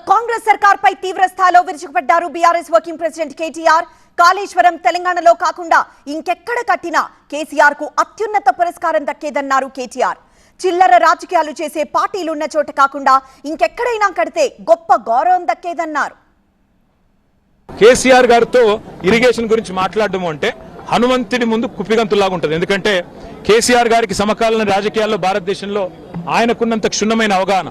కాంగ్రెస్ సర్కార్పై తీవ్ర స్థాయిలో విరుచుకుపడ్డారు BRS working president KTR. Kaleshwaram తెలంగాణలో కాకుండా ఇంకెక్కడ కట్టినా కేసీఆర్ కు అత్యున్నత పురస్కారం దక్కేదన్నారు కేటీఆర్. చిల్లర రాజకీయాలు చేసే పార్టీలున్న చోట కాకుండా ఇంకెక్కడైనా కడితే గొప్ప గౌరవం దక్కేదన్నారు. కేసీఆర్ గారితో ఇరిగేషన్ గురించి మాట్లాడడం అంటే హనుమంతుడి ముందు కుప్పిగంతులాగా ఉంటుంది. ఎందుకంటే కేసీఆర్ గారికి సమకాలీన రాజకీయాల్లో భారతదేశంలో ఆయనకున్నంత క్షుణ్ణమైన అవగాహన,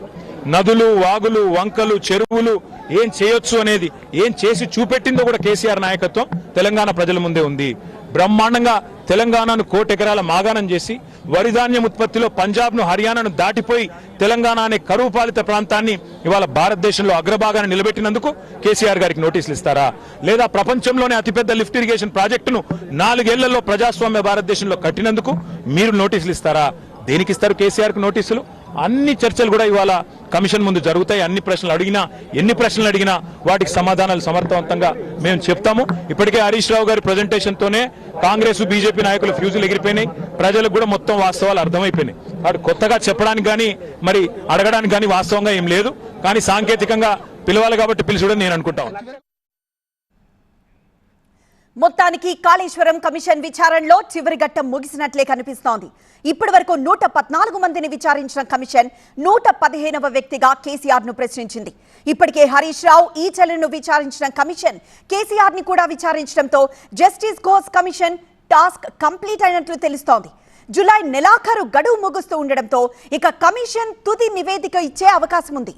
నదులు, వాగులు, వంకలు, చెరువులు ఏం చేయొచ్చు అనేది, ఏం చేసి చూపెట్టిందో కూడా కేసీఆర్ నాయకత్వం తెలంగాణ ప్రజల ముందే ఉంది. బ్రహ్మాండంగా తెలంగాణను 1,00,00,000 ఎకరాల మాగాణం చేసి వరిధాన్యం ఉత్పత్తిలో పంజాబ్ను, హర్యానాను దాటిపోయి తెలంగాణ అనే కరువు పాలిత ప్రాంతాన్ని ఇవాళ భారతదేశంలో అగ్రభాగాన్ని నిలబెట్టినందుకు కేసీఆర్ గారికి నోటీసులు ఇస్తారా? లేదా ప్రపంచంలోనే అతిపెద్ద లిఫ్ట్ ఇరిగేషన్ ప్రాజెక్టును 4 ఏళ్లలో ప్రజాస్వామ్య భారతదేశంలో కట్టినందుకు మీరు నోటీసులు ఇస్తారా? దేనికి ఇస్తారు కేసీఆర్ కు నోటీసులు? అన్ని చర్చలు కూడా ఇవాళ కమిషన్ ముందు జరుగుతాయి. ఎన్ని ప్రశ్నలు అడిగినా వాటికి సమాధానాలు సమర్థవంతంగా మేము చెప్తాము. ఇప్పటికే హరీష్ రావు గారి ప్రజెంటేషన్ తోనే కాంగ్రెస్, బీజేపీ నాయకులు ఫ్యూజులు ఎగిరిపోయినాయి. ప్రజలకు కూడా మొత్తం వాస్తవాలు అర్థమైపోయినాయి. వాడు కొత్తగా చెప్పడానికి కానీ మరి అడగడానికి కానీ వాస్తవంగా ఏం లేదు. కానీ సాంకేతికంగా పిలవాలి కాబట్టి పిలిచడం నేను అనుకుంటాను. మొత్తానికి కాళేశ్వరం కమిషన్ విచారణలో చివరి ఘట్టం ముగిసినట్లే కనిపిస్తోంది. ఇప్పటి వరకు 114 మందిని విచారించిన కమిషన్ 115వ వ్యక్తిగా కేసీఆర్ ను ప్రశ్నించింది. ఇప్పటికే హరీష్ రావు, ఈటెలను విచారించిన కమిషన్ కేసీఆర్ ని కూడా విచారించడంతో justice Ghosh commission task complete అయినట్లు తెలుస్తోంది. జూలై నెలాఖరు గడువు ముగుస్తూ ఉండడంతో ఇక కమిషన్ తుది నివేదిక ఇచ్చే అవకాశం ఉంది.